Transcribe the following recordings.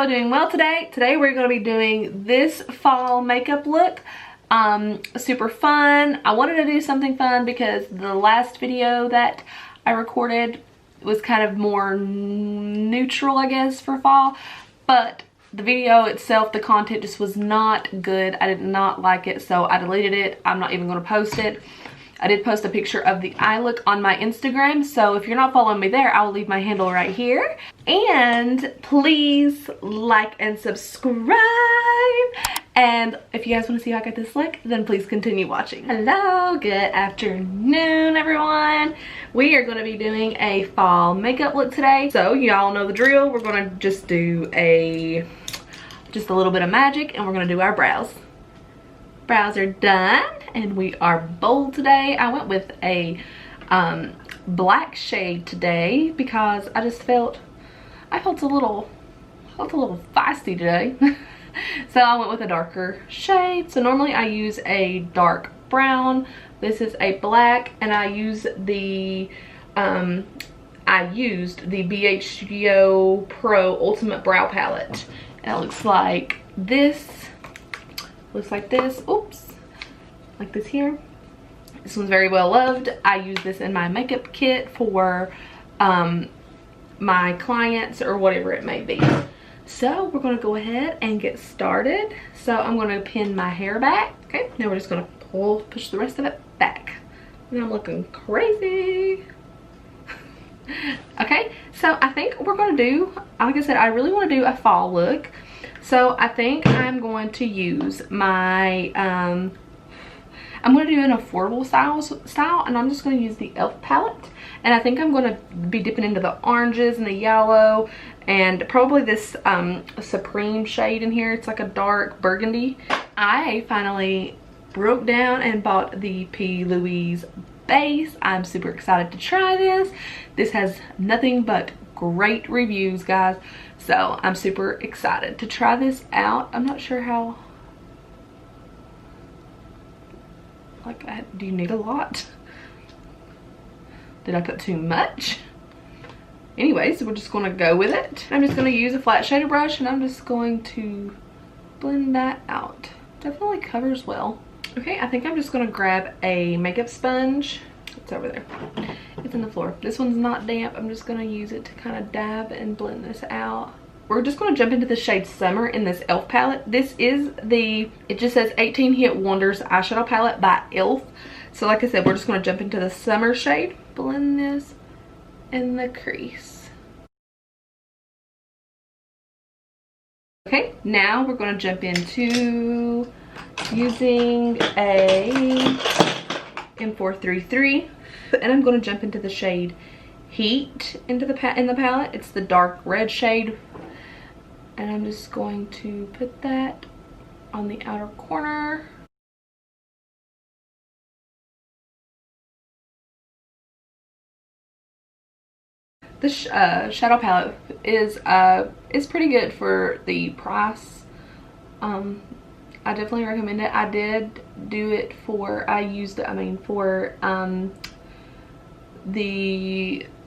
y'all doing well today? Today we're going to be doing this fall makeup look. Super fun. I wanted to do something fun because the last video that I recorded was kind of more neutral, I guess, for fall. But the video itself, the content just was not good. I did not like it, so I deleted it. I'm not even going to post it. I did post a picture of the eye look on my Instagram, so if you're not following me there, I will leave my handle right here. And please like and subscribe. And if you guys want to see how I got this look, then please continue watching. Hello, good afternoon, everyone. We are going to be doing a fall makeup look today. So y'all know the drill. We're going to just do just a little bit of magic, and we're going to do our brows. Brows are done and we are bold today. I went with a black shade today because I felt a little feisty today. So I went with a darker shade. So normally I use a dark brown. This is a black, and I used the BHGO Pro Ultimate Brow Palette, and it looks like this. Oops, like this here. This one's very well loved. I use this in my makeup kit for my clients or whatever it may be. So we're going to go ahead and get started. So I'm going to pin my hair back. Okay, now we're just going to push the rest of it back. And I'm looking crazy. Okay, so I think we're going to do, like I said, I really want to do a fall look. So I think I'm going to use my, I'm going to do an affordable style, and I'm just going to use the e.l.f. palette. And I think I'm going to be dipping into the oranges and the yellow, and probably this Supreme shade in here. It's like a dark burgundy. I finally broke down and bought the P. Louise base. I'm super excited to try this. This has nothing but great reviews, guys. So I'm super excited to try this out. I'm not sure how, do you need a lot? Did I put too much? Anyways, we're just gonna go with it. I'm just gonna use a flat shader brush, and I'm just going to blend that out. Definitely covers well. Okay, I think I'm just gonna grab a makeup sponge. It's over there. It's in the floor. This one's not damp. I'm just gonna use it to kind of dab and blend this out. We're just gonna jump into the shade Summer in this e.l.f. palette. This is it just says 18 Hit Wonders eyeshadow palette by e.l.f. So like I said, we're just gonna jump into the Summer shade. Blend this in the crease. Okay, now we're gonna jump into using a M433, and I'm going to jump into the shade Heat in the palette. It's the dark red shade, and I'm just going to put that on the outer corner. This shadow palette is pretty good for the price. I definitely recommend it. I did do it for,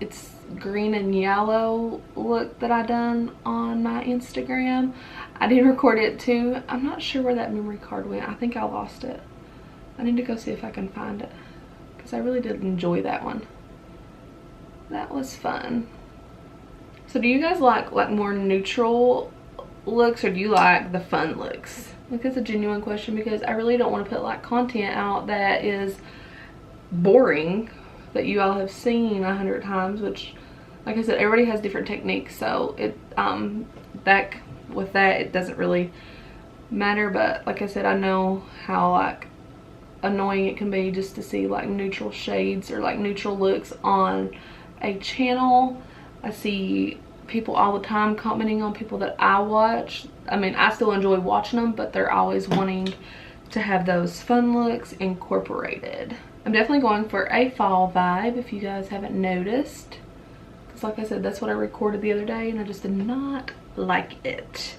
it's green and yellow look that I done on my Instagram. I did record it too. I'm not sure where that memory card went. I think I lost it. I need to go see if I can find it, because I really did enjoy that one. That was fun. So do you guys like more neutral looks, or do you like the fun looks? Like, it's a genuine question, because I really don't want to put like content out that is boring, that you all have seen 100 times, which, like I said, everybody has different techniques, so it back with that, it doesn't really matter. But like I said, I know how like annoying it can be just to see like neutral shades or like neutral looks on a channel. I see people all the time commenting on people that I watch. I mean, I still enjoy watching them, but they're always wanting to have those fun looks incorporated. I'm definitely going for a fall vibe, if you guys haven't noticed, because like I said, that's what I recorded the other day, and I just did not like it.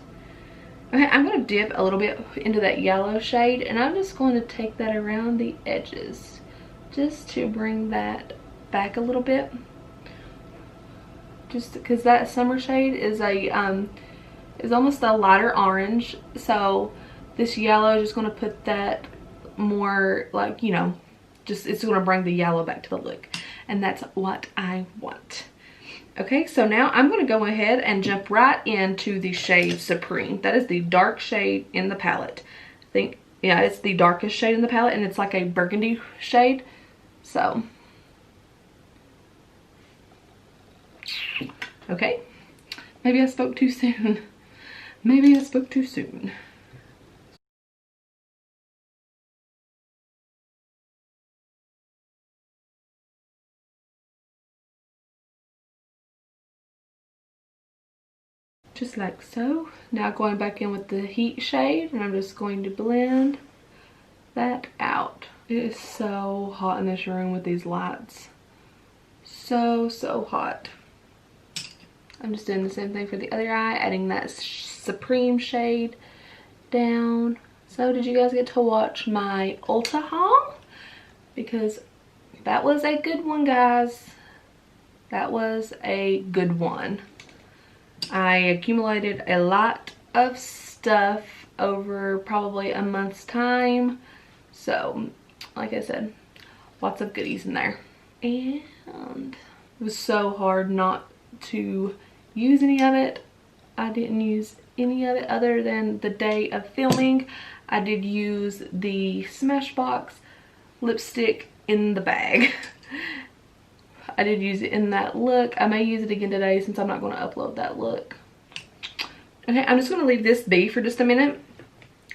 Okay, I'm going to dip a little bit into that yellow shade, and I'm just going to take that around the edges just to bring that back a little bit. Just because that Summer shade is a is almost a lighter orange. So this yellow is just going to put that more, like, you know, just, it's going to bring the yellow back to the look. And that's what I want. Okay, so now I'm going to go ahead and jump right into the shade Supreme. That is the dark shade in the palette. I think, yeah, it's the darkest shade in the palette, and it's like a burgundy shade. So, okay. Maybe I spoke too soon. Maybe I spoke too soon. Just like so. Now going back in with the heat shade, and I'm just going to blend that out. It is so hot in this room with these lights. So hot. I'm just doing the same thing for the other eye, adding that Supreme shade down. So did you guys get to watch my Ulta haul? Because that was a good one, guys. That was a good one. I accumulated a lot of stuff over probably a month's time. So, like I said, lots of goodies in there. And it was so hard not to use any of it. I didn't use any of it other than the day of filming. I did use the Smashbox lipstick in the bag. I did use it in that look. I may use it again today since I'm not going to upload that look. Okay, I'm just going to leave this be for just a minute.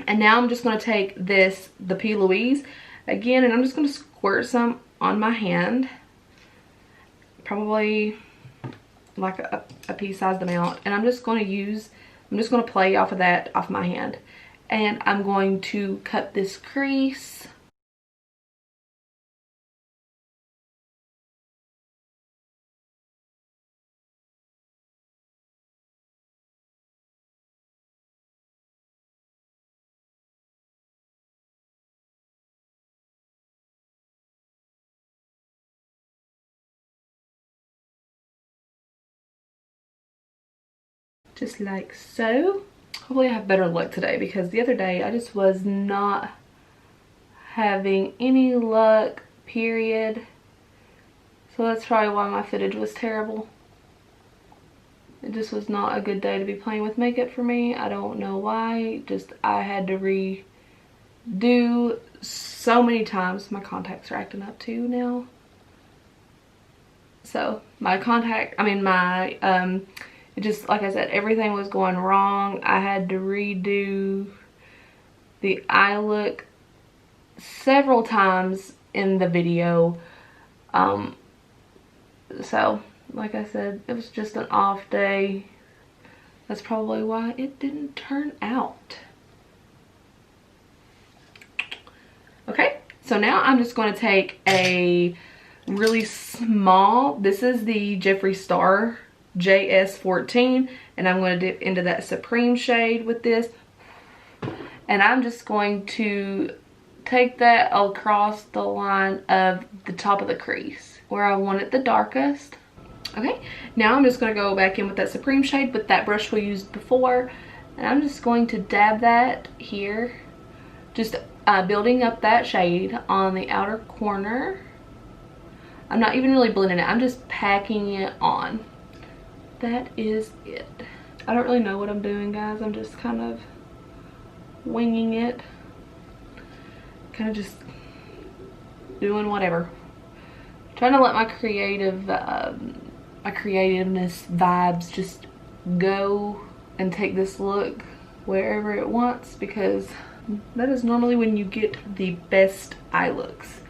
And now I'm just going to take this, the P. Louise, again, and I'm just going to squirt some on my hand. Probably like a pea-sized amount. And I'm just going to play off of that off my hand. And I'm going to cut this crease. Just like so. Hopefully I have better luck today, because the other day I just was not having any luck, period. So that's probably why my footage was terrible. It just was not a good day to be playing with makeup for me. I don't know why. Just I had to redo so many times. My contacts are acting up too now. So my it just, like I said, everything was going wrong. I had to redo the eye look several times in the video. So, like I said, it was just an off day. That's probably why it didn't turn out. Okay, so now I'm just going to take a really small, this is the Jeffree Star JS14, and I'm going to dip into that Supreme shade with this, and I'm just going to take that across the line of the top of the crease where I want it the darkest. Okay, now I'm just going to go back in with that Supreme shade with that brush we used before, and I'm just going to dab that here, just building up that shade on the outer corner. I'm not even really blending it, I'm just packing it on. That is it. I don't really know what I'm doing, guys. I'm just kind of winging it. Kind of just doing whatever. Trying to let my creativeness vibes just go and take this look wherever it wants, because that is normally when you get the best eye looks.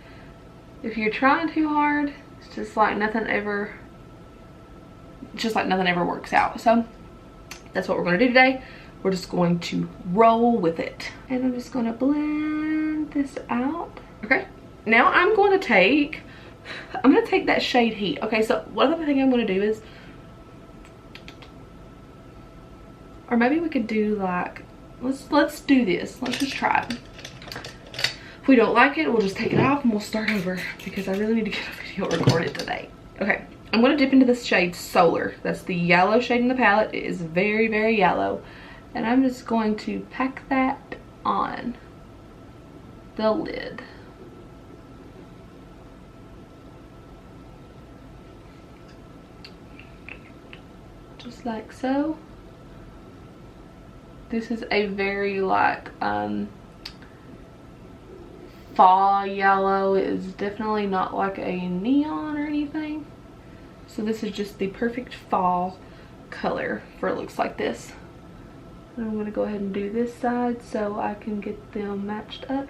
If you're trying too hard, it's just like nothing ever works out. So that's what we're going to do today. We're just going to roll with it, and I'm just going to blend this out. Okay, now I'm going to take that shade Heat. Okay, so one other thing I'm going to do is, or maybe we could do like, let's do this. Let's just try it. If we don't like it, we'll just take it off and we'll start over, because I really need to get a video recorded today. Okay, I'm going to dip into this shade Solar. That's the yellow shade in the palette. It is very, very yellow. And I'm just going to pack that on the lid. Just like so. This is a very like fall yellow. It is definitely not like a neon or anything. So this is just the perfect fall color for it looks like this. And I'm going to go ahead and do this side so I can get them matched up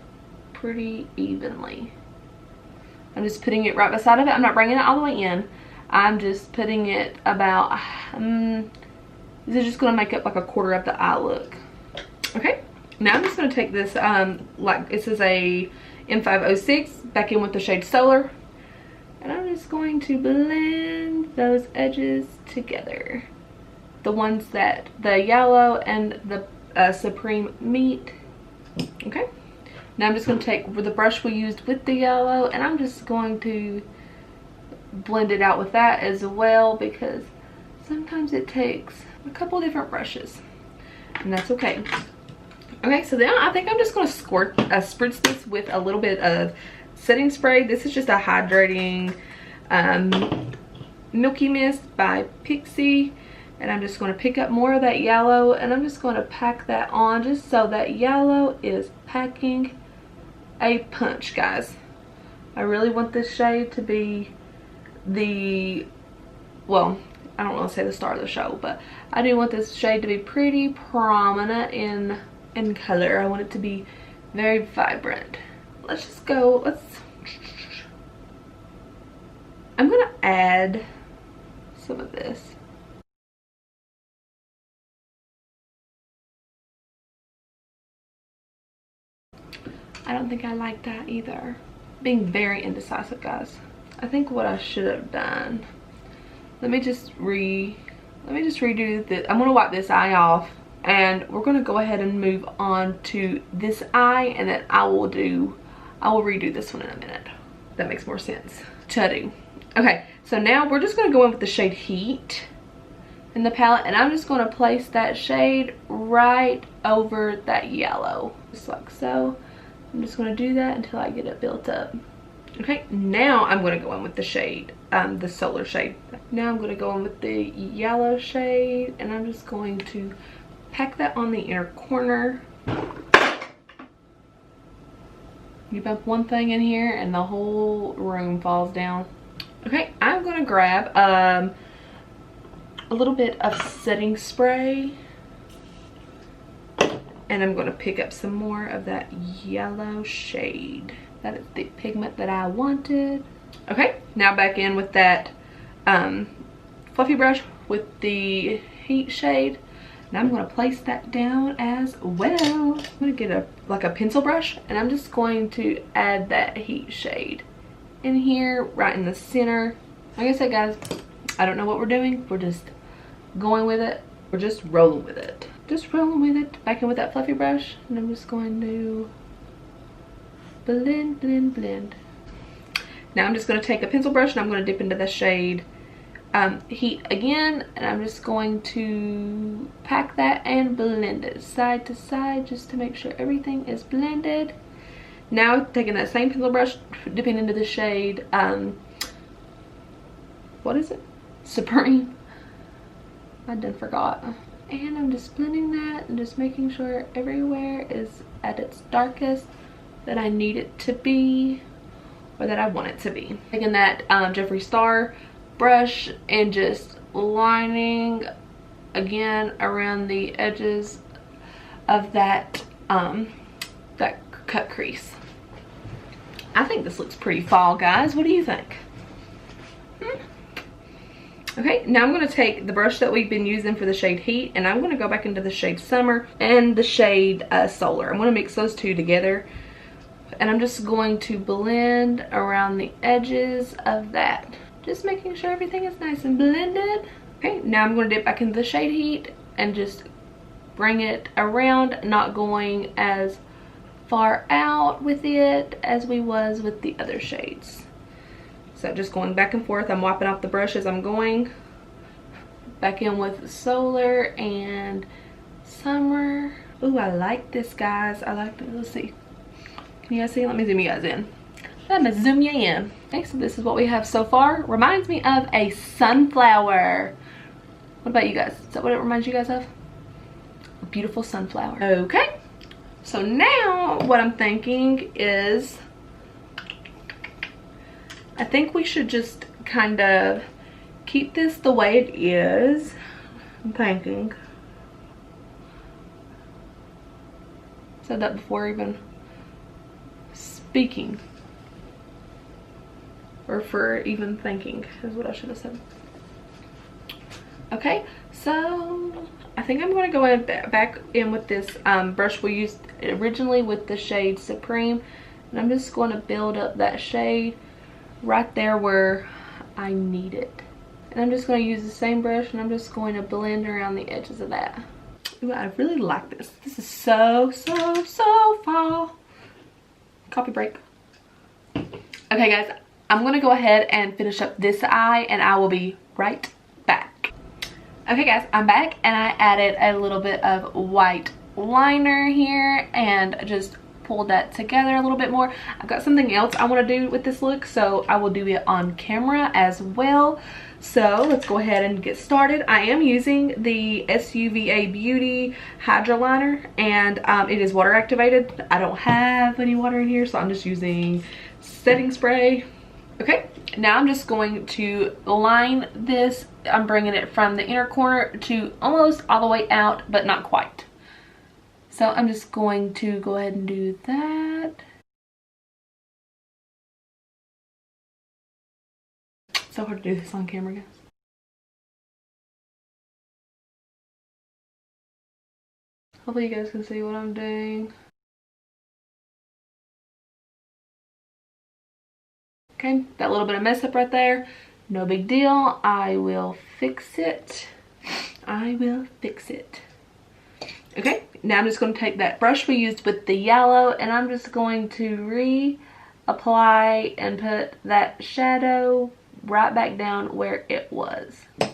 pretty evenly. I'm just putting it right beside of it. I'm not bringing it all the way in. I'm just putting it about, this is just going to make up like a quarter of the eye look. Okay, now I'm just going to take this, like this is a M506, back in with the shade Solar. And I'm just going to blend those edges together. The ones that the yellow and the Supreme meet. Okay, now I'm just going to take the brush we used with the yellow and I'm just going to blend it out with that as well, because sometimes it takes a couple different brushes and that's okay. Okay, so then I think I'm just going to spritz this with a little bit of setting spray. This is just a hydrating Milky Mist by Pixi. And I'm just going to pick up more of that yellow and I'm just going to pack that on just so that yellow is packing a punch, guys. I really want this shade to be the, well, I don't want to say the star of the show, but I do want this shade to be pretty prominent in color. I want it to be very vibrant. Let's just go, I'm going to add some of this. I don't think I like that either. Being very indecisive, guys. I think what I should have done, let me just redo this. I'm gonna wipe this eye off and we're gonna go ahead and move on to this eye, and then I will redo this one in a minute. That makes more sense to do. Okay, so now we're just gonna go in with the shade Heat in the palette, and I'm just gonna place that shade right over that yellow, just like so. I'm just going to do that until I get it built up. Okay, now I'm going to go in with the shade, the Solar shade. Now I'm going to go in with the yellow shade, and I'm just going to pack that on the inner corner. You bump one thing in here and the whole room falls down. Okay, I'm going to grab a little bit of setting spray. And I'm going to pick up some more of that yellow shade. That is the pigment that I wanted. Okay, now back in with that fluffy brush with the Heat shade. And I'm going to place that down as well. I'm going to get like a pencil brush, and I'm just going to add that Heat shade in here, right in the center. Like I said, guys, I don't know what we're doing. We're just going with it. We're just rolling with it. Just rolling with it. Back in with that fluffy brush, and I'm just going to blend, blend, blend. Now I'm just going to take a pencil brush and I'm going to dip into the shade Heat again, and I'm just going to pack that and blend it side to side just to make sure everything is blended. Now taking that same pencil brush, dipping into the shade what is it? Supreme. I done forgot. And I'm just blending that and just making sure everywhere is at its darkest that I need it to be, or that I want it to be. Taking that Jeffree Star brush and just lining again around the edges of that that cut crease. I think this looks pretty fall, guys. What do you think? Okay, now I'm going to take the brush that we've been using for the shade Heat, and I'm going to go back into the shade Summer and the shade Solar. I'm going to mix those two together, and I'm just going to blend around the edges of that, just making sure everything is nice and blended. Okay, now I'm going to dip back into the shade Heat and just bring it around, not going as far out with it as we was with the other shades. So just going back and forth. I'm wiping off the brush as I'm going. Back in with Solar and Summer. Ooh, I like this, guys. I like this. Let's see. Can you guys see? Let me zoom you guys in. Let me zoom you in. Okay, so this is what we have so far. Reminds me of a sunflower. What about you guys? Is that what it reminds you guys of? A beautiful sunflower. Okay. So now what I'm thinking is, I think we should just kind of keep this the way it is. I'm thinking. Said that before even speaking. Or for even thinking is what I should have said. Okay, so I think I'm going to go in back in with this brush we used originally with the shade Supreme. And I'm just going to build up that shade right there where I need it. And I'm just going to use the same brush and I'm just going to blend around the edges of that. Ooh, I really like this. This is so fall. Coffee break. Okay guys, I'm going to go ahead and finish up this eye and I will be right back. Okay guys, I'm back and I added a little bit of white liner here and just pulled that together a little bit more. I've got something else I want to do with this look, so I will do it on camera as well. So let's go ahead and get started. I am using the SUVA Beauty Hydra Liner and it is water activated. I don't have any water in here, so I'm just using setting spray. Okay, now I'm just going to line this. I'm bringing it from the inner corner to almost all the way out, but not quite. So I'm just going to go ahead and do that. So hard to do this on camera, guys. Hopefully you guys can see what I'm doing. Okay, that little bit of mess up right there. No big deal. I will fix it. I will fix it. Okay, now I'm just going to take that brush we used with the yellow and I'm just going to reapply and put that shadow right back down where it was. Now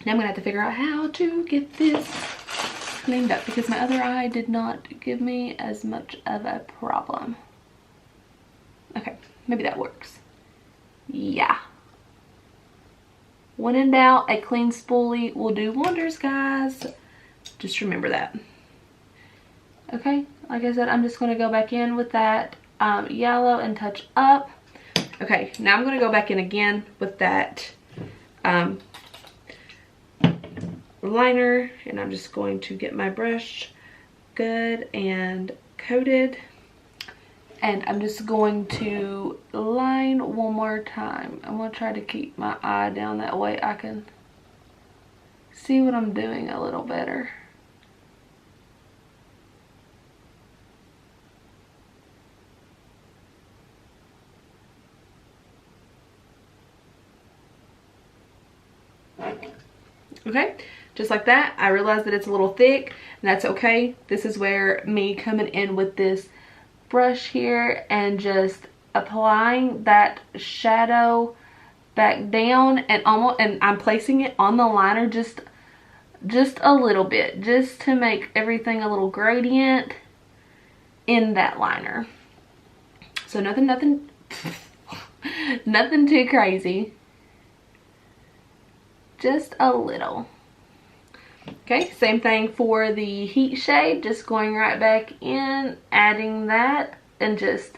I'm going to have to figure out how to get this cleaned up because my other eye did not give me as much of a problem. Okay, maybe that works. Yeah. When in doubt, a clean spoolie will do wonders, guys. Just remember that. Okay, like I said, I'm just going to go back in with that yellow and touch up. Okay, now I'm going to go back in again with that liner and I'm just going to get my brush good and coated. And I'm just going to line one more time. I'm going to try to keep my eye down, that way I can see what I'm doing a little better. Okay, just like that. I realize that it's a little thick and that's okay. This is where me coming in with this brush here and just applying that shadow back down and I'm placing it on the liner just a little bit, just to make everything a little gradient in that liner. So nothing nothing too crazy, just a little. Okay, same thing for the heat shade, just going right back in, adding that and just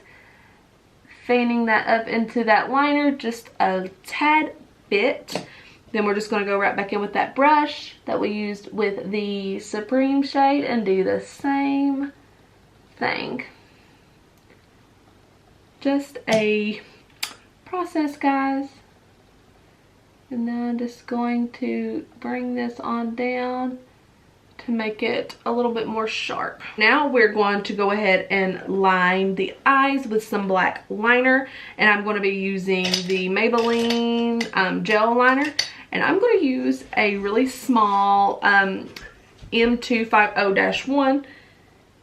fanning that up into that liner just a tad bit. Then we're just going to go right back in with that brush that we used with the Supreme shade and do the same thing. Just a process, guys. And then I'm just going to bring this on down to make it a little bit more sharp. Now we're going to go ahead and line the eyes with some black liner. And I'm going to be using the Maybelline gel liner. And I'm going to use a really small M250-1.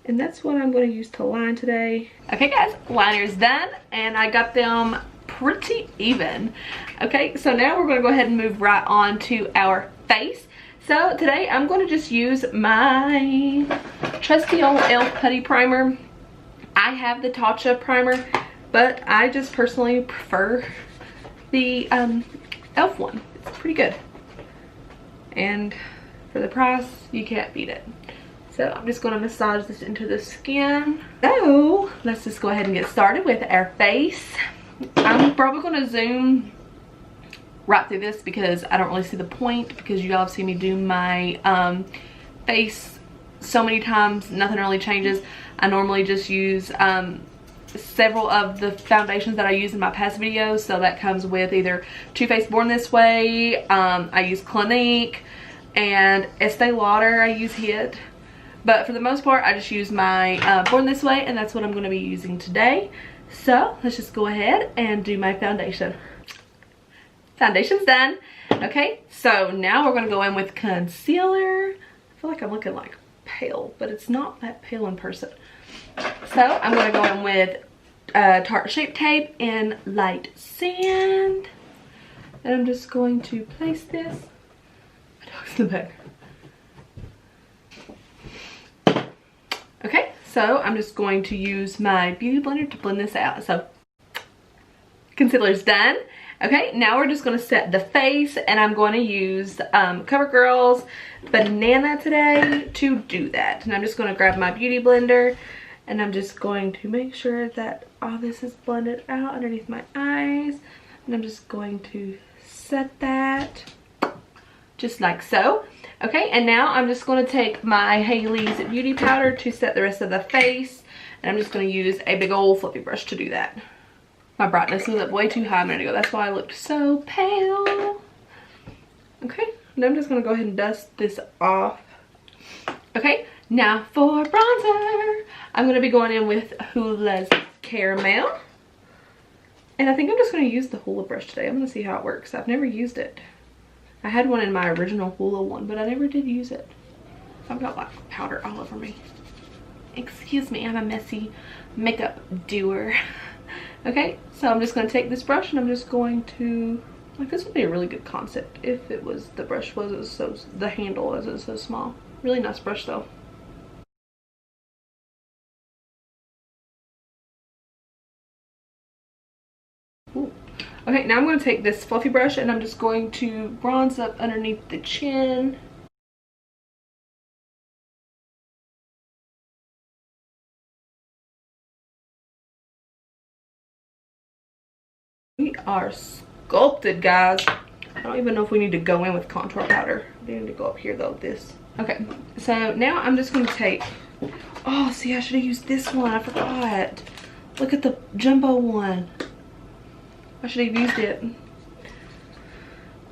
And that's what I'm going to use to line today. Okay guys, liner's done. And I got them pretty even. Okay, so now we're going to go ahead and move right on to our face. So today I'm going to just use my trusty old e.l.f. putty primer. I have the Tatcha primer, but I just personally prefer the e.l.f. one. It's pretty good. And for the price, you can't beat it. So I'm just going to massage this into the skin. So let's just go ahead and get started with our face. I'm probably going to zoom right through this because I don't really see the point, because you all have seen me do my face so many times, nothing really changes. I normally just use several of the foundations that I use in my past videos. So that comes with either Too Faced Born This Way, I use Clinique, and Estee Lauder I use Hit. But for the most part, I just use my Born This Way, and that's what I'm going to be using today. So let's just go ahead and do my foundation. Foundation's done. Okay, so now we're going to go in with concealer. I feel like I'm looking like pale, but it's not that pale in person. So I'm going to go in with Tarte Shape Tape in Light Sand. And I'm just going to place this. My dog's in the back. Okay, so I'm just going to use my beauty blender to blend this out. So concealer's done. Okay, now we're just going to set the face, and I'm going to use CoverGirl's Banana today to do that. And I'm just going to grab my beauty blender, and I'm just going to make sure that all this is blended out underneath my eyes. And I'm just going to set that just like so. Okay, and now I'm just going to take my Hailey's Beauty Powder to set the rest of the face. And I'm just going to use a big old fluffy brush to do that. My brightness was up way too high a minute ago. That's why I looked so pale. Okay, and I'm just going to go ahead and dust this off. Okay, now for bronzer. I'm going to be going in with Hoola's Caramel. And I think I'm just going to use the Hoola brush today. I'm going to see how it works. I've never used it. I had one in my original Hoola one, but I never did use it. I've got like powder all over me. Excuse me, I'm a messy makeup doer. Okay, so I'm just going to take this brush, and I'm just going to, like, this would be a really good concept if it was, the brush wasn't so, the handle wasn't so small. Really nice brush though. Ooh. Okay, now I'm going to take this fluffy brush, and I'm just going to bronze up underneath the chin. We are sculpted, guys. I don't even know if we need to go in with contour powder. We need to go up here though, this. Okay, so now I'm just going to take, oh, see, I should have used this one. I forgot. Look at the jumbo one. I should have used it.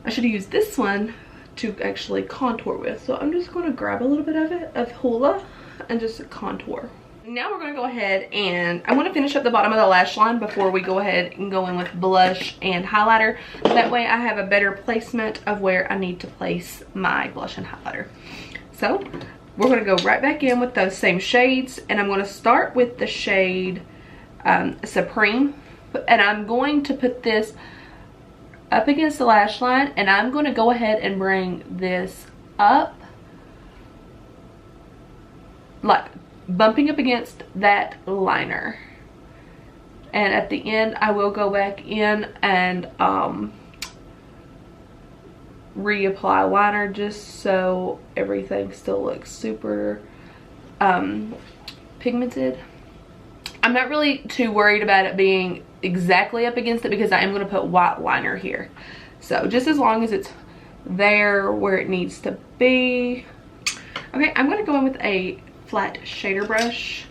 I should have used this one to actually contour with. So I'm just going to grab a little bit of it, of Hoola, and just contour. Now we're going to go ahead, and I want to finish up the bottom of the lash line before we go ahead and go in with blush and highlighter. That way I have a better placement of where I need to place my blush and highlighter. So we're going to go right back in with those same shades, and I'm going to start with the shade Supreme. And I'm going to put this up against the lash line, and I'm going to go ahead and bring this up, like bumping up against that liner. And at the end I will go back in and reapply liner, just so everything still looks super pigmented. I'm not really too worried about it being exactly up against it, because I am going to put white liner here. So just as long as it's there where it needs to be. Okay, I'm going to go in with a flat shader brush.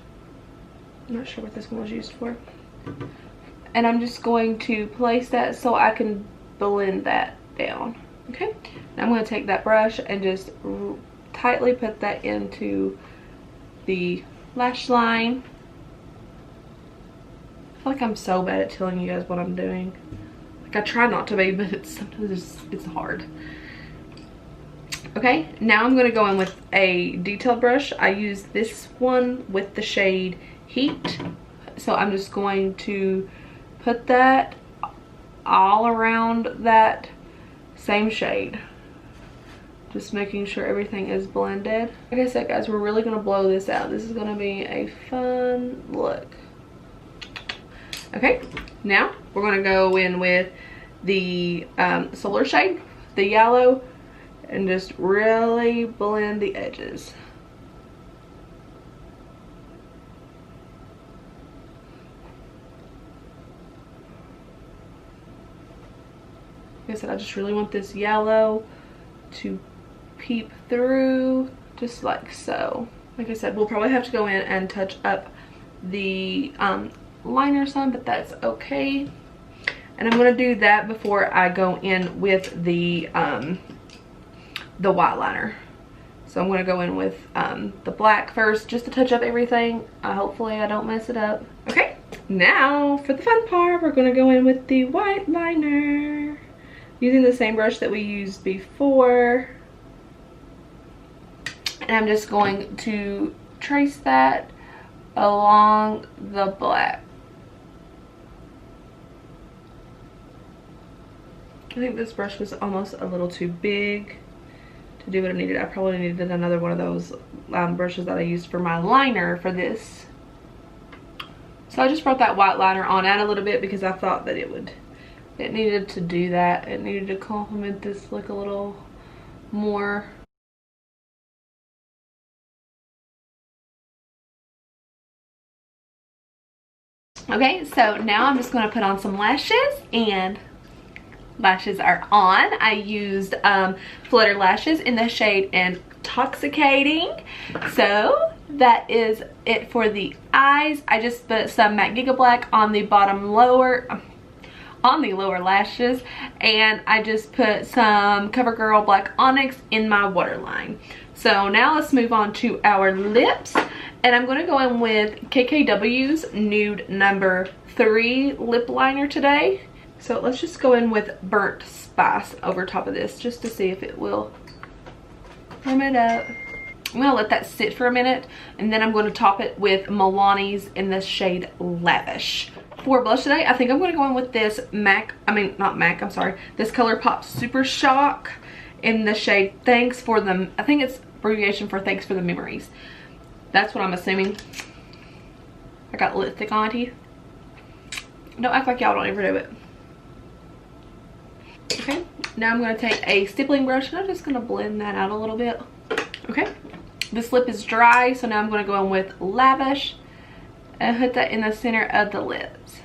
I'm not sure what this one was used for. And I'm just going to place that so I can blend that down. Okay, now I'm going to take that brush and just tightly put that into the lash line. I feel like I'm so bad at telling you guys what I'm doing. Like, I try not to be, but sometimes it's hard. Okay, now I'm going to go in with a detailed brush. I use this one with the shade Heat. So I'm just going to put that all around that same shade. Just making sure everything is blended. Like I said, guys, we're really gonna blow this out. This is gonna be a fun look. Okay, now we're gonna go in with the Solar shade, the yellow, and just really blend the edges. Like I said, I just really want this yellow to peep through, just like so. Like I said, we'll probably have to go in and touch up the liner some, but that's okay. And I'm going to do that before I go in with the white liner. So I'm going to go in with the black first, just to touch up everything. Hopefully I don't mess it up. Okay, now for the fun part, we're going to go in with the white liner, using the same brush that we used before. And I'm just going to trace that along the black. I think this brush was almost a little too big to do what I needed. I probably needed another one of those brushes that I used for my liner for this. So I just brought that white liner on out a little bit because I thought that it needed to do that. It needed to complement this look a little more. Okay, so now I'm just going to put on some lashes, and lashes are on. I used Flutter Lashes in the shade Intoxicating. So that is it for the eyes. I just put some Matte Giga Black on the lower lashes, and I just put some CoverGirl Black Onyx in my waterline. So now let's move on to our lips, and I'm going to go in with KKW's Nude number 3 lip liner today. So let's just go in with Burnt Spice over top of this, just to see if it will warm it up. I'm going to let that sit for a minute, and then I'm going to top it with Milani's in the shade Lavish. For blush today, I think I'm going to go in with this this ColourPop Super Shock in the shade Thanks for the, I think it's abbreviation for Thanks for the Memories. That's what I'm assuming. I got lipstick on my teeth. Don't act like y'all don't ever do it. Okay, now I'm going to take a stippling brush, and I'm just going to blend that out a little bit. Okay, this lip is dry, so now I'm going to go in with Lavish and put that in the center of the lips.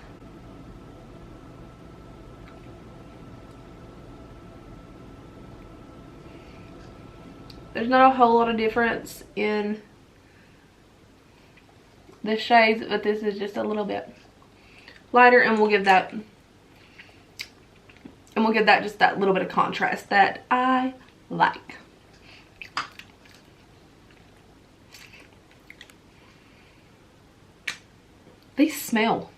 There's not a whole lot of difference in the shades, but this is just a little bit lighter, and we'll give that just that little bit of contrast that I like. They smell.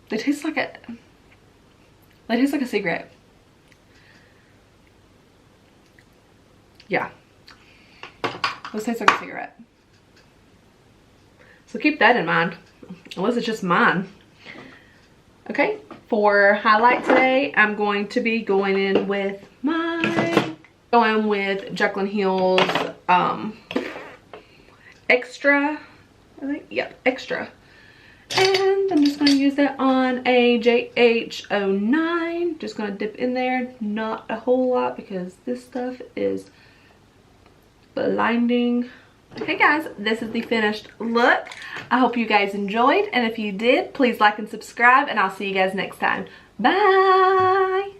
They taste like a cigarette. Yeah. Those taste like a cigarette. So keep that in mind, unless it's just mine. Okay, for highlight today, I'm going to be going in with Jaclyn Hill's Extra, I think, yep, Extra. And I'm just going to use that on a JH09. Just going to dip in there, not a whole lot because this stuff is blinding. Okay guys, this is the finished look. I hope you guys enjoyed, and if you did, please like and subscribe, and I'll see you guys next time. Bye!